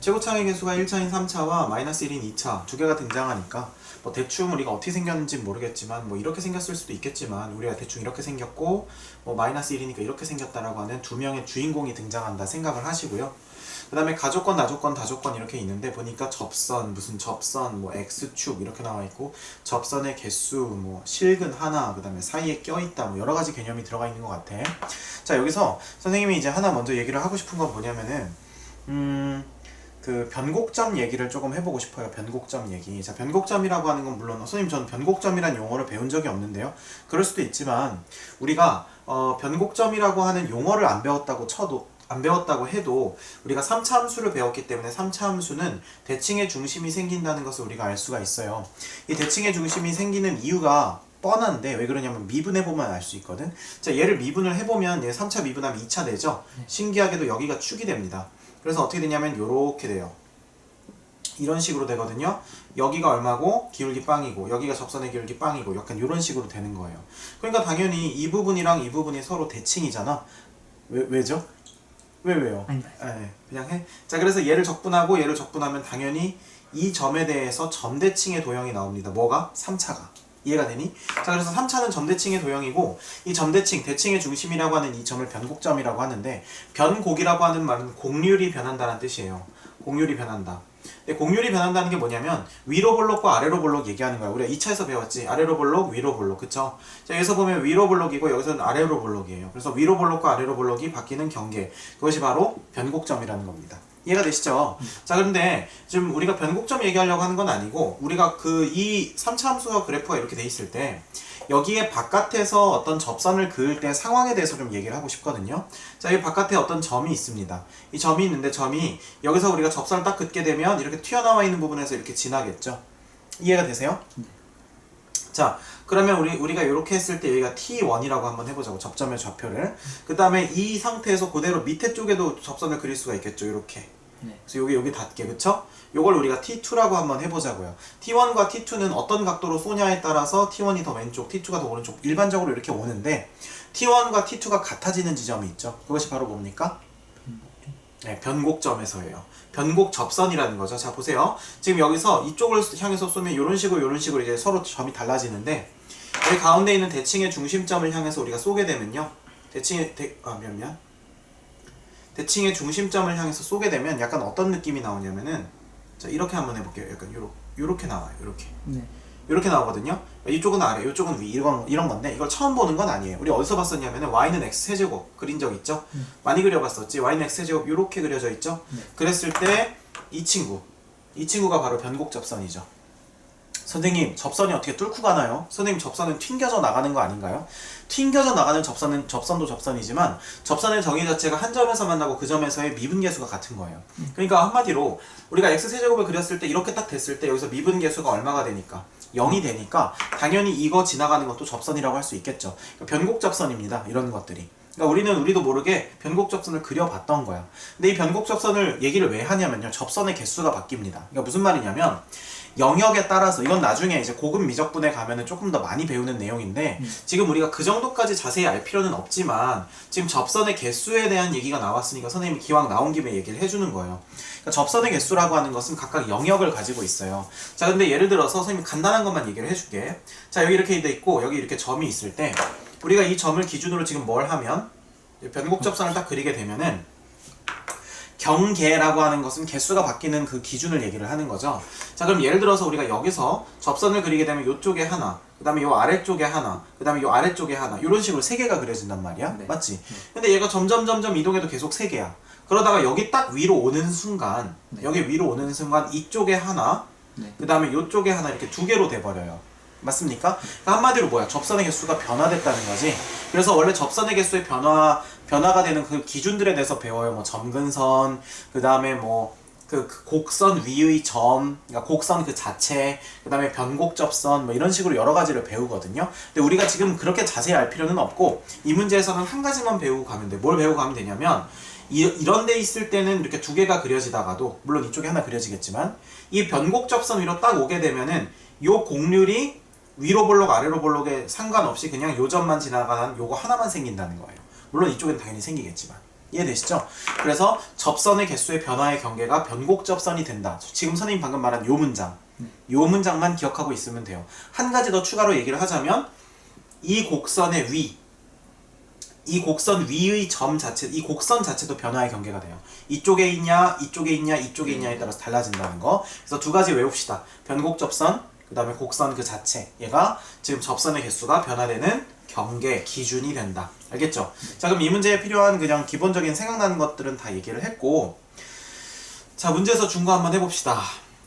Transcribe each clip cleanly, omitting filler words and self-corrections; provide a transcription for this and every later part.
최고차의 개수가 1차인 3차와 마이너스 1인 2차 두 개가 등장하니까 뭐 대충 우리가 어떻게 생겼는지 모르겠지만 뭐 이렇게 생겼을 수도 있겠지만 우리가 대충 이렇게 생겼고 뭐 마이너스 1이니까 이렇게 생겼다라고 하는 두 명의 주인공이 등장한다 생각을 하시고요. 그 다음에 가조건, 나조건, 다조건 이렇게 있는데 보니까 접선, 무슨 접선, 뭐 x축 이렇게 나와 있고 접선의 개수, 뭐 실근 하나, 그 다음에 사이에 껴있다 뭐 여러 가지 개념이 들어가 있는 것 같아. 자, 여기서 선생님이 이제 하나 먼저 얘기를 하고 싶은 건 뭐냐면은 그 변곡점 얘기를 조금 해보고 싶어요. 변곡점 얘기. 자, 변곡점이라고 하는 건 물론 선생님 저는 변곡점이란 용어를 배운 적이 없는데요. 그럴 수도 있지만 우리가 변곡점이라고 하는 용어를 안 배웠다고 해도 우리가 3차 함수를 배웠기 때문에 3차 함수는 대칭의 중심이 생긴다는 것을 우리가 알 수가 있어요. 이 대칭의 중심이 생기는 이유가 뻔한데 왜 그러냐면 미분해보면 알 수 있거든. 자, 얘를 미분을 해보면 얘 3차 미분하면 2차 되죠. 신기하게도 여기가 축이 됩니다. 그래서 어떻게 되냐면 요렇게 돼요. 이런 식으로 되거든요. 여기가 얼마고 기울기 빵이고 여기가 접선의 기울기 빵이고 약간 이런 식으로 되는 거예요. 그러니까 당연히 이 부분이랑 이 부분이 서로 대칭이잖아. 왜죠? 왜요? 네, 그냥 해. 자, 그래서 얘를 적분하고 얘를 적분하면 당연히 이 점에 대해서 점대칭의 도형이 나옵니다. 뭐가? 3차가. 이해가 되니? 자, 그래서 3차는 점대칭의 도형이고 이 점대칭, 대칭의 중심이라고 하는 이 점을 변곡점이라고 하는데 변곡이라고 하는 말은 곡률이 변한다는 뜻이에요. 곡률이 변한다. 근데 곡률이 변한다는 게 뭐냐면 위로 볼록과 아래로 볼록 얘기하는 거야. 우리가 2차에서 배웠지. 아래로 볼록, 위로 볼록. 그쵸? 자, 여기서 보면 위로 볼록이고 여기서는 아래로 볼록이에요. 그래서 위로 볼록과 아래로 볼록이 바뀌는 경계. 그것이 바로 변곡점이라는 겁니다. 이해가 되시죠? 자, 그런데 지금 우리가 변곡점 얘기하려고 하는 건 아니고 우리가 이 3차 함수와 그래프가 이렇게 돼 있을 때 여기에 바깥에서 어떤 접선을 그을 때 상황에 대해서 좀 얘기를 하고 싶거든요. 자, 이 바깥에 어떤 점이 있습니다. 이 점이 있는데 점이 여기서 우리가 접선을 딱 긋게 되면 이렇게 튀어나와 있는 부분에서 이렇게 지나겠죠. 이해가 되세요? 자, 그러면 우리가 이렇게 했을 때 여기가 T1이라고 한번 해보자고. 접점의 좌표를. 그 다음에 이 상태에서 그대로 밑에 쪽에도 접선을 그릴 수가 있겠죠. 이렇게. 그래서 여기 닿게. 그쵸? 요걸 우리가 T2라고 한번 해보자고요. T1과 T2는 어떤 각도로 쏘냐에 따라서 T1이 더 왼쪽, T2가 더 오른쪽 일반적으로 이렇게 오는데 T1과 T2가 같아지는 지점이 있죠. 그것이 바로 뭡니까? 네, 변곡점에서예요. 변곡 접선이라는 거죠. 자, 보세요. 지금 여기서 이쪽을 향해서 쏘면 이런 식으로 이제 서로 점이 달라지는데 여기 가운데 있는 대칭의 중심점을 향해서 우리가 쏘게 되면요. 대칭의 중심점을 향해서 쏘게 되면 약간 어떤 느낌이 나오냐면은 자, 이렇게 한번 해볼게요. 약간 요렇게 나와요. 이렇게 나오거든요. 이쪽은 아래, 이쪽은 위 이런 건데 이걸 처음 보는 건 아니에요. 우리 어디서 봤었냐면은 y는 x세제곱 그린 적 있죠? 많이 그려봤었지. y는 x세제곱 이렇게 그려져 있죠? 그랬을 때 이 친구가 바로 변곡접선이죠. 선생님, 접선이 어떻게 뚫고 가나요? 선생님, 접선은 튕겨져 나가는 거 아닌가요? 튕겨져 나가는 접선도 접선이지만 접선의 정의 자체가 한 점에서 만나고 그 점에서의 미분계수가 같은 거예요. 그러니까 한마디로 우리가 x세제곱을 그렸을 때 이렇게 딱 됐을 때 여기서 미분계수가 얼마가 되니까 0이 되니까 당연히 이거 지나가는 것도 접선이라고 할 수 있겠죠. 그러니까 변곡접선입니다. 이런 것들이. 그러니까 우리도 모르게 변곡접선을 그려봤던 거야. 근데 이 변곡접선을 얘기를 왜 하냐면요. 접선의 개수가 바뀝니다. 그러니까 무슨 말이냐면 영역에 따라서 이건 나중에 이제 고급 미적분에 가면은 조금 더 많이 배우는 내용인데 지금 우리가 그 정도까지 자세히 알 필요는 없지만 지금 접선의 개수에 대한 얘기가 나왔으니까 선생님이 기왕 나온 김에 얘기를 해주는 거예요. 그러니까 접선의 개수라고 하는 것은 각각 영역을 가지고 있어요. 자, 근데 예를 들어서 선생님이 간단한 것만 얘기를 해줄게. 자, 여기 이렇게 돼 있고 여기 이렇게 점이 있을 때 우리가 이 점을 기준으로 지금 뭘 하면 변곡접선을 딱 그리게 되면은 경계라고 하는 것은 개수가 바뀌는 그 기준을 얘기를 하는 거죠. 자, 그럼 예를 들어서 우리가 여기서 접선을 그리게 되면 이쪽에 하나, 그 다음에 이 아래쪽에 하나, 그 다음에 이 아래쪽에 하나 이런 식으로 3개가 그려진단 말이야. 네. 맞지? 근데 얘가 점점 이동해도 계속 3개야. 그러다가 여기 딱 위로 오는 순간 여기 위로 오는 순간 이쪽에 하나, 그 다음에 이쪽에 하나 이렇게 2개로 돼버려요. 맞습니까? 그러니까 한마디로 뭐야? 접선의 개수가 변화됐다는 거지. 그래서 원래 접선의 개수의 변화가 되는 그 기준들에 대해서 배워요. 뭐 점근선, 그 다음에 뭐 그 곡선 위의 점, 그러니까 곡선 그 자체, 그 다음에 변곡접선 뭐 이런 식으로 여러 가지를 배우거든요. 근데 우리가 지금 그렇게 자세히 알 필요는 없고 이 문제에서는 한 가지만 배우고 가면 돼. 뭘 배우고 가면 되냐면 이런 데 있을 때는 이렇게 2개가 그려지다가도 물론 이쪽에 하나 그려지겠지만 이 변곡접선 위로 딱 오게 되면은 요 곡률이 위로 볼록 아래로 볼록에 상관없이 그냥 요 점만 지나가는 요거 하나만 생긴다는 거예요. 물론 이쪽엔 당연히 생기겠지만. 이해되시죠? 그래서 접선의 개수의 변화의 경계가 변곡 접선이 된다. 지금 선생님 방금 말한 요 문장, 요 문장만 기억하고 있으면 돼요. 한 가지 더 추가로 얘기를 하자면 이 곡선의 위, 이 곡선 위의 점 자체, 이 곡선 자체도 변화의 경계가 돼요. 이쪽에 있냐, 이쪽에 있냐, 이쪽에 있냐에 따라서 달라진다는 거. 그래서 두 가지 외웁시다. 변곡 접선, 그 다음에 곡선 그 자체. 얘가 지금 접선의 개수가 변화되는 경계, 기준이 된다. 알겠죠? 자, 그럼 이 문제에 필요한 그냥 기본적인 생각나는 것들은 다 얘기를 했고, 자, 문제에서 준 거 한번 해봅시다.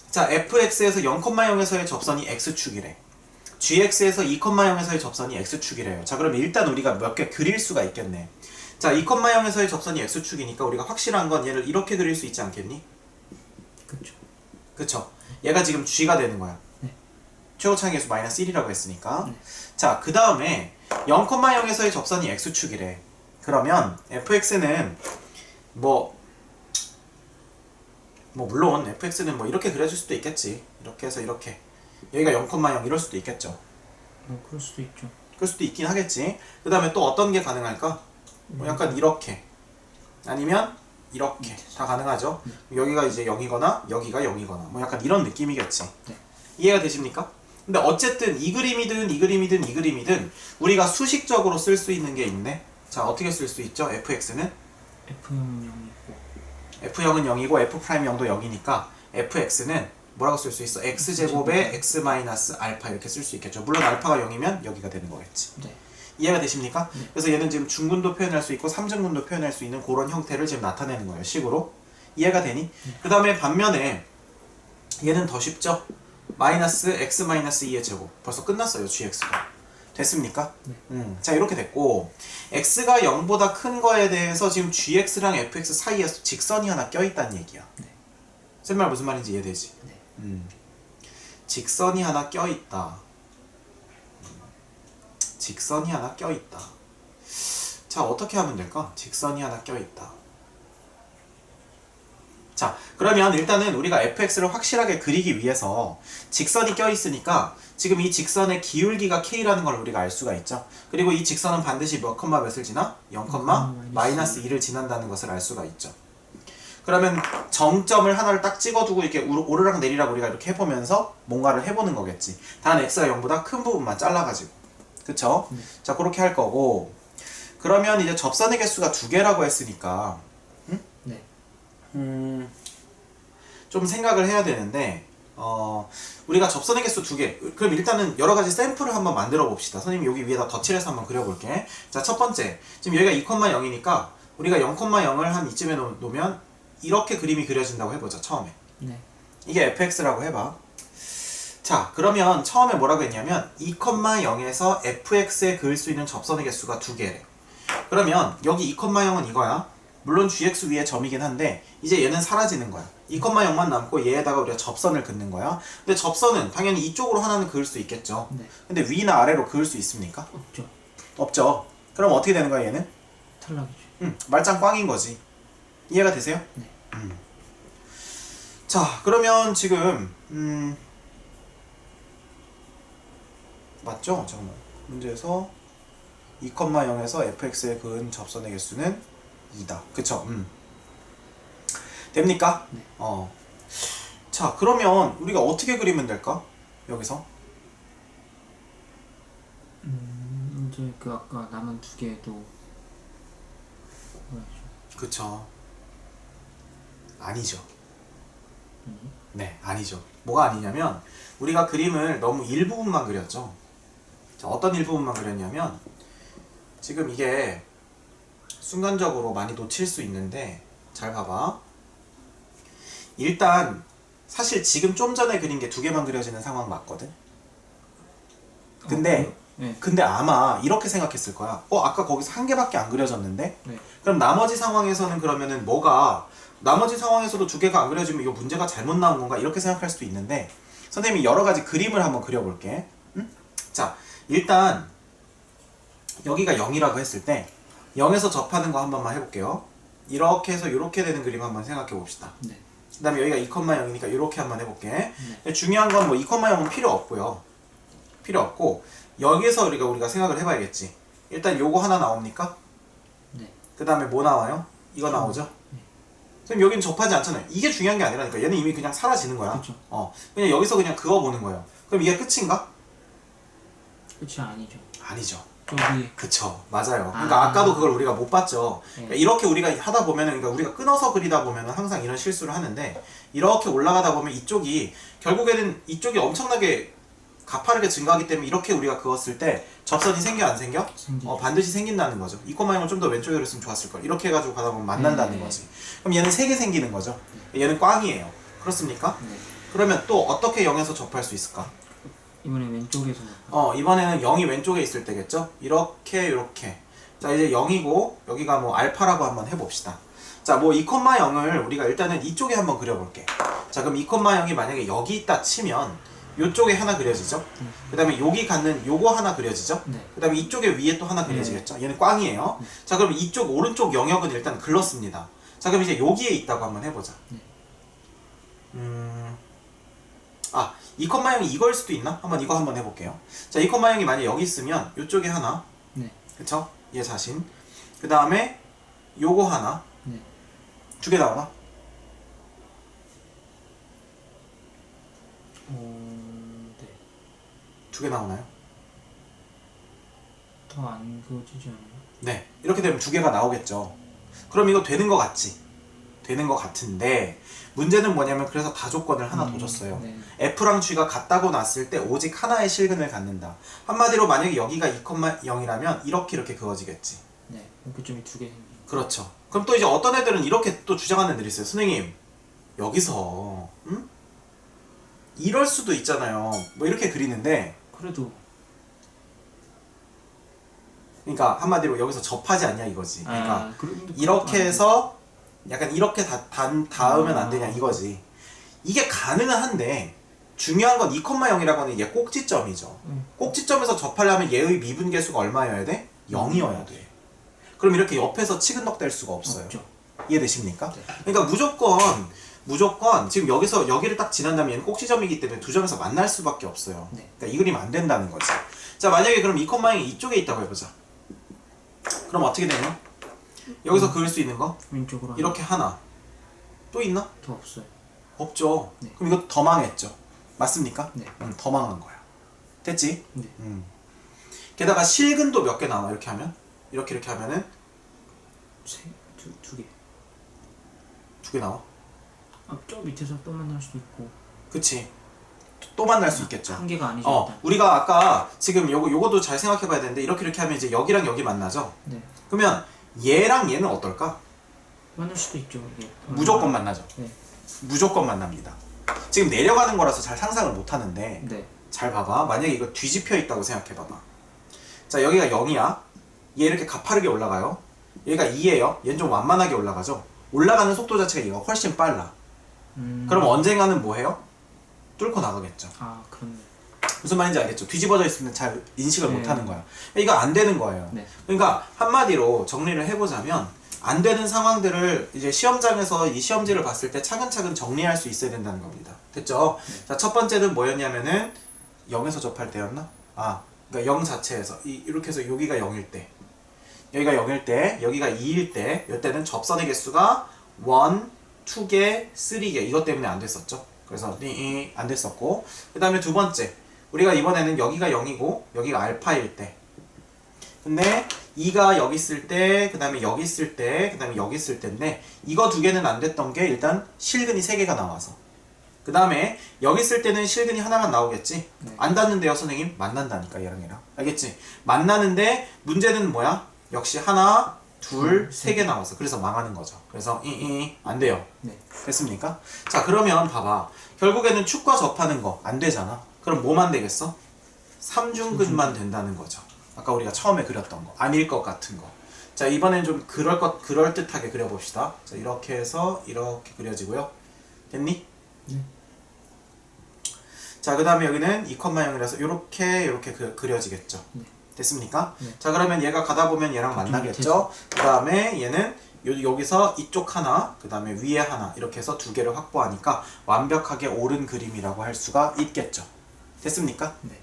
자, fx에서 0,0에서의 접선이 x축이래. gx에서 2,0에서의 접선이 x축이래요. 자, 그럼 일단 우리가 몇 개 그릴 수가 있겠네. 자, 2,0에서의 접선이 x축이니까 우리가 확실한 건 얘를 이렇게 그릴 수 있지 않겠니? 그쵸. 그쵸? 얘가 지금 g가 되는 거야. 네. 최고차항 계수 마이너스 1이라고 했으니까. 네. 자, 그 다음에 0,0에서의 접선이 x축이래. 그러면 fx는 물론 fx는 뭐 이렇게 그려줄 수도 있겠지. 이렇게 해서 이렇게. 여기가 0,0 이럴 수도 있겠죠. 그럴 수도 있죠. 그럴 수도 있긴 하겠지. 그 다음에 또 어떤 게 가능할까? 뭐 약간 이렇게 아니면 이렇게 다 가능하죠. 여기가 이제 0이거나 여기가 0이거나 뭐 약간 이런 느낌이겠지. 네. 이해가 되십니까? 근데 어쨌든 이 그림이든 이 그림이든 이 그림이든 우리가 수식적으로 쓸 수 있는 게 있네. 자, 어떻게 쓸 수 있죠? fx는 F형은 0이고 f형은 0이고 f'형도 0이니까 fx는 뭐라고 쓸 수 있어? x제곱에 x 마이너스 알파 이렇게 쓸 수 있겠죠. 물론 알파가 0이면 여기가 되는 거겠지. 네. 이해가 되십니까? 네. 그래서 얘는 지금 중근도 표현할 수 있고 삼중근도 표현할 수 있는 그런 형태를 지금 나타내는 거예요. 식으로. 이해가 되니? 그 다음에 반면에 얘는 더 쉽죠? 마이너스 x 마이너스 2의 제곱. 벌써 끝났어요. gx가. 됐습니까? 네. 자, 이렇게 됐고 x가 0보다 큰 거에 대해서 지금 gx랑 fx 사이에 직선이 하나 껴있다는 얘기야. 네. 쌤 말 무슨 말인지 이해되지? 네. 직선이 하나 껴있다. 직선이 하나 껴있다. 자, 어떻게 하면 될까? 직선이 하나 껴있다. 자, 그러면 일단은 우리가 fx를 확실하게 그리기 위해서 직선이 껴있으니까 지금 이 직선의 기울기가 k라는 걸 우리가 알 수가 있죠. 그리고 이 직선은 반드시 몇 컴마 몇을 지나? 0, 마이너스 2를 지난다는 것을 알 수가 있죠. 그러면 정점을 하나를 딱 찍어두고 이렇게 오르락 내리락 우리가 이렇게 해보면서 뭔가를 해보는 거겠지. 단 x가 0보다 큰 부분만 잘라가지고. 그쵸? 자, 그렇게 할 거고. 그러면 이제 접선의 개수가 2개라고 했으니까 네. 좀 생각을 해야 되는데 우리가 접선의 개수 2개. 그럼 일단은 여러 가지 샘플을 한번 만들어 봅시다. 선생님이 여기 위에다 덧칠해서 한번 그려볼게. 자, 첫 번째. 지금 여기가 2,0이니까 우리가 0,0을 한 이쯤에 놓으면 이렇게 그림이 그려진다고 해보자. 처음에. 네. 이게 fx라고 해봐. 자, 그러면 처음에 뭐라고 했냐면 2,0에서 fx에 그을 수 있는 접선의 개수가 2개래. 그러면 여기 2,0은 이거야. 물론 gx 위에 점이긴 한데 이제 얘는 사라지는 거야. 2,0만 남고 얘에다가 우리가 접선을 긋는 거야. 근데 접선은 당연히 이쪽으로 하나는 그을 수 있겠죠. 네. 근데 위나 아래로 그을 수 있습니까? 없죠. 없죠. 그럼 어떻게 되는 거야, 얘는? 탈락이죠. 말짱 꽝인 거지. 이해가 되세요? 네. 자, 그러면 지금 맞죠? 잠깐만. 문제에서 2,0에서 fx에 그은 접선의 개수는 2다. 그쵸? 됩니까? 네. 자, 그러면 우리가 어떻게 그리면 될까? 여기서? 이제 그 아까 남은 2개도 그쵸. 아니죠. 네, 아니죠. 뭐가 아니냐면 우리가 그림을 너무 일부분만 그렸죠. 자, 어떤 일부분만 그렸냐면 지금 이게 순간적으로 많이 놓칠 수 있는데 잘 봐봐. 일단 사실 지금 좀 전에 그린 게 2개만 그려지는 상황 맞거든. 근데 네. 근데 아마 이렇게 생각했을 거야. 아까 거기서 1개밖에 안 그려졌는데? 네. 그럼 나머지 상황에서는 그러면은 나머지 상황에서도 2개가 안 그려지면 이거 문제가 잘못 나온 건가? 이렇게 생각할 수도 있는데 선생님이 여러 가지 그림을 한번 그려볼게. 자, 일단 여기가 0이라고 했을 때 0에서 접하는 거 한 번만 해볼게요. 이렇게 해서 이렇게 되는 그림 한번 생각해 봅시다. 네. 그 다음에 여기가 2,0이니까 이렇게 한번 해볼게. 네. 중요한 건 뭐 2,0은 필요 없고요. 필요 없고 여기서 우리가 생각을 해봐야겠지. 일단 요거 하나 나옵니까? 네. 그 다음에 뭐 나와요? 이거 나오죠? 선생님 여기는 접하지 않잖아요. 이게 중요한 게 아니라니까. 얘는 이미 그냥 사라지는 거야. 그쵸. 그냥 여기서 그냥 그거 보는 거예요. 그럼 이게 끝인가? 끝이 아니죠. 아니죠. 여기 그쵸, 맞아요. 그러니까 아까도 그걸 우리가 못 봤죠. 그러니까 이렇게 우리가 하다 보면은, 그러니까 우리가 끊어서 그리다 보면은 항상 이런 실수를 하는데, 이렇게 올라가다 보면 이쪽이 결국에는 이쪽이 엄청나게 가파르게 증가하기 때문에 이렇게 우리가 그었을 때 접선이 생겨 안 생겨? 생기죠. 반드시 생긴다는 거죠. 이 콤마형을 좀 더 왼쪽에 그렸으면 좋았을 걸. 이렇게 해가지고 가다 보면 만난다는 거지. 그럼 얘는 3개 생기는 거죠. 얘는 꽝이에요. 그렇습니까? 네. 그러면 또 어떻게 0에서 접할 수 있을까? 이번에 왼쪽에서 이번에는 0이 왼쪽에 있을 때겠죠? 이렇게. 자, 이제 0이고, 여기가 뭐 알파라고 한번 해봅시다. 자, 뭐 2,0을 우리가 일단은 이쪽에 한번 그려볼게. 자, 그럼 2,0이 만약에 여기 있다 치면, 요쪽에 하나 그려지죠? 그 다음에 여기 갖는 요거 하나 그려지죠? 네. 그 다음에 이쪽에 위에 또 하나 그려지겠죠? 얘는 꽝이에요. 자, 그럼 이쪽 오른쪽 영역은 일단 글렀습니다. 자, 그럼 이제 여기에 있다고 한번 해보자. 아, 2,0이 이걸 수도 있나? 이거 한번 해볼게요. 자, 2,0이 만약에 여기 있으면 요쪽에 하나, 네. 그쵸? 얘 자신. 그 다음에 요거 하나, 네. 2개 나오나? 네. 2개 나오나요? 더 안 그어지지 않아요? 네, 이렇게 되면 2개가 나오겠죠. 그럼 이거 되는 거 같지? 되는 거 같은데, 문제는 뭐냐면 그래서 다 조건을 하나 더 줬어요. 네. F랑 G가 같다고 놨을 때 오직 하나의 실근을 갖는다. 한마디로 만약에 여기가 2,0이라면 이렇게 그어지겠지. 네. 목표점이 2개 생기. 그렇죠. 그럼 또 이제 어떤 애들은 이렇게 또 주장하는 애들이 있어요. 선생님, 여기서 이럴 수도 있잖아요. 뭐 이렇게 그리는데, 그래도 그러니까 한마디로 여기서 접하지 않냐 이거지. 그러니까 그런데 이렇게 해서 약간 이렇게 닿으면 안 되냐 이거지. 이게 가능은 한데 중요한 건 2,0이라고 하는 얘 꼭지점이죠. 꼭지점에서 접하려면 얘의 미분계수가 얼마여야 돼? 0이어야 돼. 그럼 이렇게 옆에서 치근덕 될 수가 없어요. 없죠. 이해되십니까? 네. 그러니까 무조건 지금 여기서 여기를 딱 지난다면 얘는 꼭지점이기 때문에 두 점에서 만날 수밖에 없어요. 네. 그러니까 이 그림 안 된다는 거지. 자, 만약에 그럼 2,0이 이쪽에 있다고 해보자. 그럼 어떻게 되냐? 여기서 그릴 수 있는 거? 왼쪽으로 이렇게 하나. 또 있나? 더 없어요. 없죠. 네. 그럼 이거 더 망했죠. 맞습니까? 네. 더 망한 거야. 됐지? 네. 게다가 실근도 몇 개 나와 이렇게 하면? 이렇게 하면은 두 개. 2개 나와. 저 밑에서 또 만날 수도 있고. 그치? 또 만날 수 있겠죠. 한 개가 아니죠. 일단. 우리가 아까 지금 요것도 잘 생각해 봐야 되는데 이렇게 하면 이제 여기랑 여기 만나죠? 네. 그러면 얘랑 얘는 어떨까? 만날 수도 있죠. 이게. 무조건 만나죠. 네. 무조건 만납니다. 지금 내려가는 거라서 잘 상상을 못 하는데 네. 잘 봐봐. 만약에 이거 뒤집혀 있다고 생각해 봐봐. 자, 여기가 0이야. 얘 이렇게 가파르게 올라가요. 얘가 2예요. 얘는 좀 완만하게 올라가죠. 올라가는 속도 자체가 얘가 훨씬 빨라. 그럼 언젠가는 뭐 해요? 뚫고 나가겠죠. 그렇네. 무슨 말인지 알겠죠? 뒤집어져 있으면 잘 인식을 네. 못 하는 거야. 이거 안 되는 거예요. 네. 그러니까 한마디로 정리를 해보자면 안 되는 상황들을 이제 시험장에서 이 시험지를 봤을 때 차근차근 정리할 수 있어야 된다는 겁니다. 됐죠? 네. 자, 첫 번째는 뭐였냐면은 0에서 접할 때였나? 그러니까 0 자체에서 이렇게 해서 여기가 0일 때, 여기가 0일 때, 여기가 2일 때, 이때는 접선의 개수가 1, 2개, 3개 이것 때문에 안 됐었죠. 그래서 안 됐었고, 그 다음에 두 번째, 우리가 이번에는 여기가 0이고 여기가 알파일 때, 근데 2가 여기 있을 때, 그 다음에 여기 있을 때, 그 다음에 여기 있을 때인데 이거 두 개는 안 됐던 게 일단 실근이 3개가 나와서, 그 다음에 여기 있을 때는 실근이 하나만 나오겠지. 네. 안 닿는데요 선생님? 만난다니까 얘랑 알겠지? 만나는데 문제는 뭐야? 역시 하나, 둘, 3개 나와서 그래서 망하는 거죠. 그래서 안 돼요. 네. 됐습니까? 자, 그러면 봐봐. 결국에는 축과 접하는 거 안 되잖아. 그럼 뭐만 되겠어? 삼중근만 된다는 거죠. 아까 우리가 처음에 그렸던 거. 아닐 것 같은 거. 자, 이번엔 좀 그럴듯하게 그려봅시다. 자, 이렇게 해서 이렇게 그려지고요. 됐니? 네. 자, 그 다음에 여기는 2,0이라서 이렇게 그려지겠죠. 네. 됐습니까? 네. 자, 그러면 얘가 가다 보면 얘랑 만나겠죠. 그 다음에 얘는 여기서 이쪽 하나, 그 다음에 위에 하나 이렇게 해서 두 개를 확보하니까 완벽하게 옳은 그림이라고 할 수가 있겠죠. 됐습니까? 네.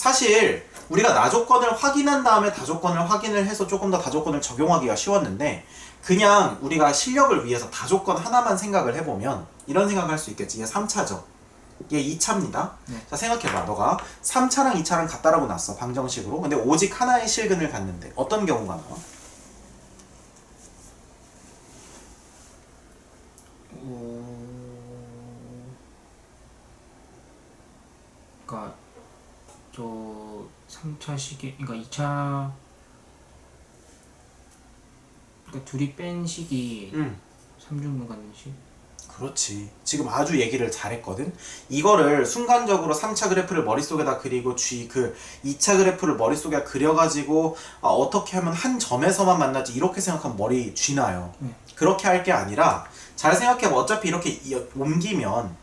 사실 우리가 나조건을 확인한 다음에 다조건을 확인을 해서 조금 더 다조건을 적용하기가 쉬웠는데 그냥 우리가 실력을 위해서 다조건 하나만 생각을 해보면 이런 생각을 할 수 있겠지. 얘 3차죠. 얘 2차입니다. 네. 자 생각해봐. 너가 3차랑 2차랑 같다라고 놨어. 방정식으로. 근데 오직 하나의 실근을 갖는데 어떤 경우가 나와? 그러니까 저 3차 시기, 그러니까 2차, 그러니까 둘이 뺀 식이 3중분 갖는 식. 그렇지. 지금 아주 얘기를 잘했거든. 이거를 순간적으로 3차 그래프를 머릿속에다 그리고 그 2차 그래프를 머릿속에 그려가지고 어떻게 하면 한 점에서만 만나지 이렇게 생각하면 머리 쥐나요. 그렇게 할 게 아니라 잘 생각해봐. 어차피 이렇게 옮기면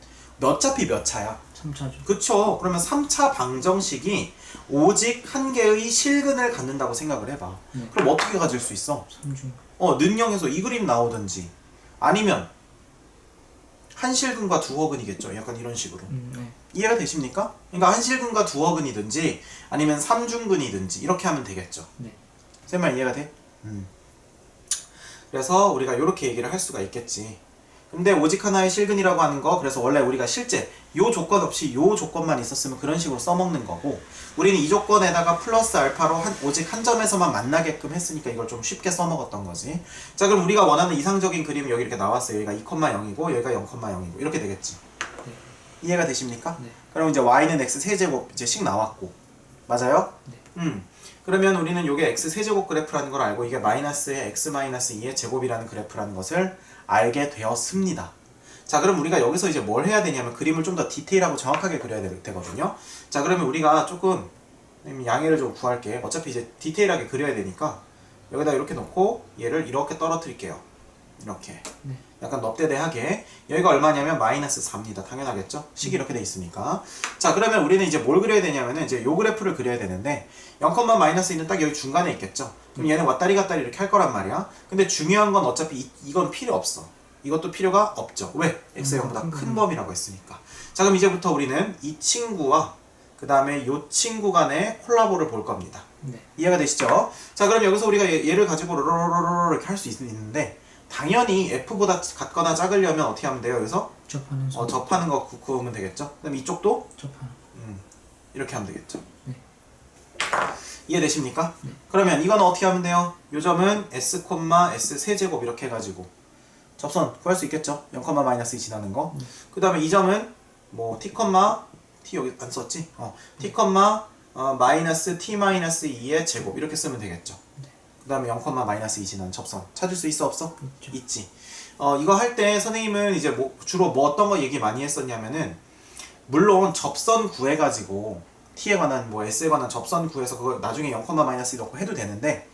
어차피 몇 차야? 3차죠. 그쵸. 그러면 3차 방정식이 오직 한 개의 실근을 갖는다고 생각을 해봐. 그럼 어떻게 가질 수 있어? 3중. 능형에서 이 그림 나오든지 아니면 한 실근과 두 허근이겠죠. 약간 이런 식으로. 네. 이해가 되십니까? 그러니까 한 실근과 두 허근이든지 아니면 3중근이든지 이렇게 하면 되겠죠. 네. 쌤 말 이해가 돼? 그래서 우리가 이렇게 얘기를 할 수가 있겠지. 근데 오직 하나의 실근이라고 하는 거, 그래서 원래 우리가 실제 요 조건 없이 요 조건만 있었으면 그런 식으로 써먹는 거고, 우리는 이 조건에다가 플러스 알파로 오직 한 점에서만 만나게끔 했으니까 이걸 좀 쉽게 써먹었던 거지. 자, 그럼 우리가 원하는 이상적인 그림이 여기 이렇게 나왔어요. 여기가 2,0이고 여기가 0,0이고 이렇게 되겠지. 네. 이해가 되십니까? 네. 그럼 이제 y는 x 세제곱 이제 식 나왔고, 맞아요? 네. 그러면 우리는 이게 x 세제곱 그래프라는 걸 알고 이게 마이너스의 x 마이너스 2의 제곱이라는 그래프라는 것을 알게 되었습니다. 자, 그럼 우리가 여기서 이제 뭘 해야 되냐면 그림을 좀 더 디테일하고 정확하게 그려야 되거든요. 자, 그러면 우리가 조금 양해를 좀 구할게. 어차피 이제 디테일하게 그려야 되니까 여기다 이렇게 놓고 얘를 이렇게 떨어뜨릴게요. 이렇게. 네. 약간 넙대대하게. 여기가 얼마냐면 마이너스 4입니다. 당연하겠죠? 식이 이렇게 돼 있으니까. 자, 그러면 우리는 이제 뭘 그려야 되냐면은 이제 요 그래프를 그려야 되는데 0, 마이너스 2는 딱 여기 중간에 있겠죠? 그럼 얘는 왔다리 갔다리 이렇게 할 거란 말이야. 근데 중요한 건 어차피 이건 필요 없어. 이것도 필요가 없죠. 왜? x가 0보다 큰 범위라고 했으니까. 자, 그럼 이제부터 우리는 이 친구와 그 다음에 이 친구 간의 콜라보를 볼 겁니다. 네. 이해가 되시죠? 자, 그럼 여기서 우리가 얘를 가지고 로로로로 이렇게 할 수 있는데 당연히 f보다 같거나 작으려면 어떻게 하면 돼요? 여기서 접하는 수. 접하는 거 구우면 되겠죠? 그럼 이쪽도 접하는. 이렇게 하면 되겠죠? 네. 이해되십니까? 네. 그러면 이건 어떻게 하면 돼요? 요 점은 s, s 세제곱 이렇게 해가지고 접선 구할 수 있겠죠? 0, 마이너스 2 지나는 거. 그 다음에 이 점은 뭐 t, t 여기 안 썼지? t, 마이너스 t 마이너스 2의 제곱 이렇게 쓰면 되겠죠? 그 다음에 0, 마이너스 2 지나는 접선 찾을 수 있어 없어? 있죠. 있지. 이거 할 때 선생님은 이제 주로 뭐 어떤 거 얘기 많이 했었냐면은 물론 접선 구해가지고 t에 관한 뭐 s에 관한 접선 구해서 그걸 나중에 0, 마이너스 2 넣고 해도 되는데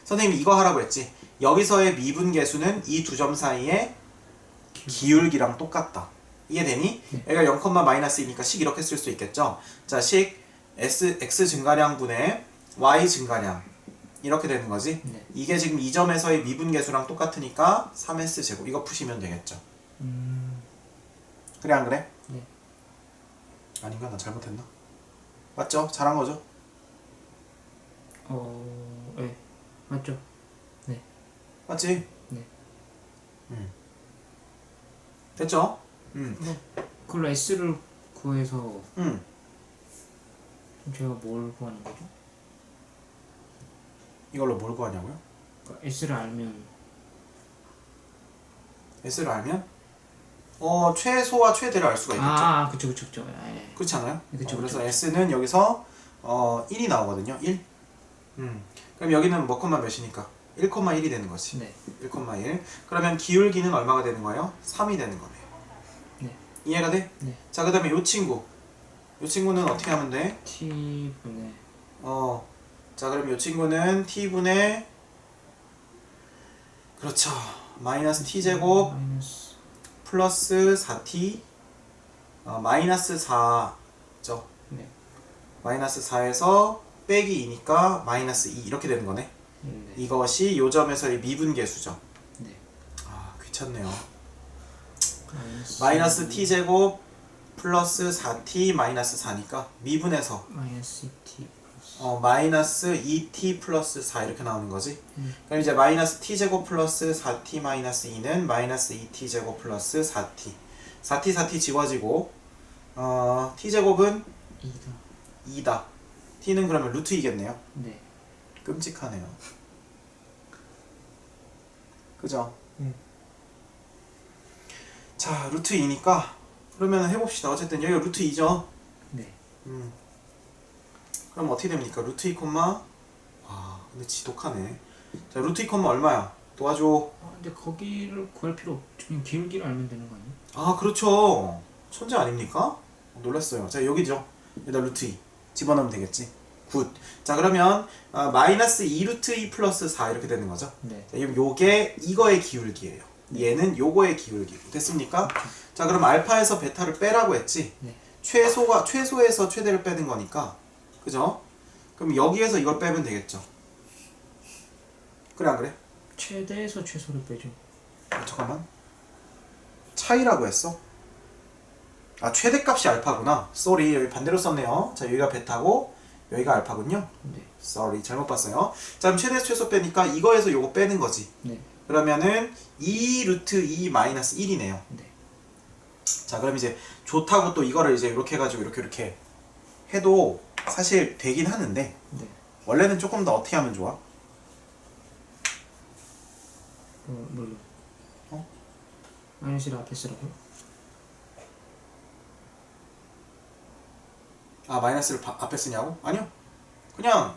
선생님이 이거 하라고 했지. 여기서의 미분계수는 이 두 점 사이의 기울기랑 똑같다. 이해되니? 네. 여기가 0, 마이너스 2니까 식 이렇게 쓸 수 있겠죠? 자, 식 x 증가량 분의 y 증가량 이렇게 되는 거지? 네. 이게 지금 이 점에서의 미분계수랑 똑같으니까 3s 제곱 이거 푸시면 되겠죠? 그래 안 그래? 네. 아닌가? 나 잘못했나? 맞죠? 잘한 거죠? 네. 맞죠? 네. 맞지? 네. 됐죠? 그걸 S를 구해서 음. 제가 뭘 구하는 거죠? 이걸로 뭘 구하냐고요? 그러니까 S를 알면 S를 알면? 최소와 최대를 알 수가 있겠죠? 그쵸. 예. 그렇지 않아요? 그쵸, 그래서 그쵸. S는 여기서 1이 나오거든요. 1. 그럼 여기는 뭐 콤마 몇이니까? 1,1이 되는 거지. 네. 1,1. 그러면 기울기는 얼마가 되는 거예요? 3이 되는 거네요. 네. 이해가 돼? 네. 자, 그 다음에 요 친구. 요 친구는 어떻게 하면 돼? T분의 자, 그럼 요 친구는 t분의 그렇죠. 마이너스 t제곱 마이너스 플러스 4t 마이너스 4죠. 네. 마이너스 4에서 빼기 2니까 마이너스 2 이렇게 되는 거네. 네. 이것이 요 점에서의 미분계수죠. 네. 귀찮네요. 마이너스 마이너스 t제곱 플러스 4t 마이너스 4니까 미분해서 마이너스 2t 마이너스 2t 플러스 4 이렇게 나오는 거지. 그럼 이제 마이너스 t제곱 플러스 4t 마이너스 2는 마이너스 2t제곱 플러스 4t 4t 지워지고 t제곱은 2다. 2다. t는 그러면 루트 2겠네요. 네. 끔찍하네요. 그죠? 자, 루트 2니까 그러면 해봅시다. 어쨌든 여기가 루트 2죠? 네. 그럼 어떻게 됩니까? 루트 2, 와, 근데 지독하네. 자, 루트 2, 얼마야? 도와줘. 근데 거기를 구할 필요 없죠. 그냥 기울기를 알면 되는 거 아니에요? 아, 그렇죠. 천재 아닙니까? 놀랐어요. 자, 여기죠. 여기다 루트 2 집어넣으면 되겠지. 굿. 자, 그러면 마이너스 2 루트 2 플러스 4 이렇게 되는 거죠. 네. 자, 요게 이거의 기울기예요. 얘는 요거의 기울기. 됐습니까? 자, 그럼 알파에서 베타를 빼라고 했지. 네. 최소에서 최대를 빼는 거니까. 그죠? 그럼 여기에서 이걸 빼면 되겠죠. 그래 안 그래? 최대에서 최소를 빼죠. 잠깐만. 차이라고 했어? 아, 최대값이 알파구나. 쏘리, 여기 반대로 썼네요. 자, 여기가 베타고 여기가 알파군요. 네. 쏘리, 잘못 봤어요. 자, 그럼 최대에서 최소 빼니까 이거에서 요거 빼는 거지. 네. 그러면은 2 루트 2 마이너스 1이네요. 네. 자, 그럼 이제 좋다고 또 이거를 이제 이렇게 해가지고 이렇게 해도 사실 되긴 하는데 네. 원래는 조금 더 어떻게 하면 좋아? 뭘로? 어? 마이너스를 앞에 쓰라고요? 아, 마이너스를 앞에 쓰냐고? 아니요. 그냥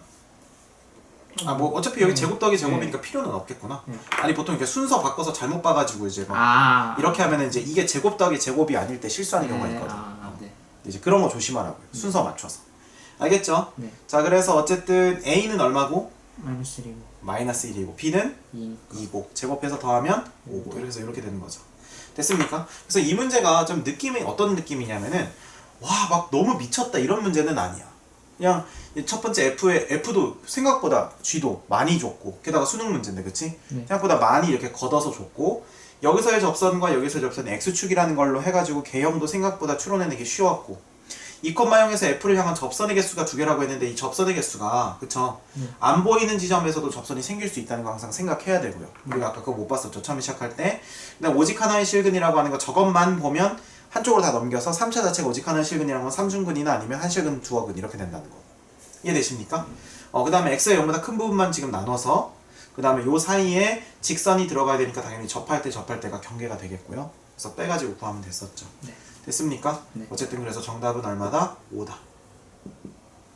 뭐 어차피 여기 제곱 더하기 제곱이니까 필요는 없겠구나. 아니, 보통 이렇게 순서 바꿔서 잘못 봐가지고 이제 막 이렇게 하면은 이제 이게 제곱 더하기 제곱이 아닐 때 실수하는 경우가 있거든. 네. 이제 그런 거 조심하라고요. 순서 맞춰서. 알겠죠? 네. 자, 그래서 어쨌든 A는 얼마고? 마이너스 1이고 마이너스 1이고 B는 2고 제곱해서 더하면 5고 그래서 이렇게 되는 거죠. 됐습니까? 그래서 이 문제가 좀 느낌이 어떤 느낌이냐면은 와, 막 너무 미쳤다 이런 문제는 아니야. 그냥 첫 번째 F도 생각보다 G도 많이 줬고 게다가 수능 문제인데 그치? 네. 생각보다 많이 이렇게 걷어서 줬고 여기서의 접선과 여기서의 접선이 X축이라는 걸로 해가지고 개형도 생각보다 추론해내기 쉬웠고 2,0에서 F를 향한 접선의 개수가 2개라고 했는데 이 접선의 개수가 그쵸? 안 보이는 지점에서도 접선이 생길 수 있다는 거 항상 생각해야 되고요. 우리가 아까 그거 못 봤었죠. 처음에 시작할 때. 근데 오직 하나의 실근이라고 하는 거 저것만 보면 한쪽으로 다 넘겨서 3차 자체가 오직 하나의 실근이라는 건 3중근이나 아니면 한 실근 두어근 이렇게 된다는 거. 이해되십니까? 그 다음에 X의 0보다 큰 부분만 지금 나눠서 그 다음에 요 사이에 직선이 들어가야 되니까 당연히 접할 때가 경계가 되겠고요. 그래서 빼가지고 구하면 됐었죠. 네. 됐습니까? 네. 어쨌든 그래서 정답은 얼마다? 5다.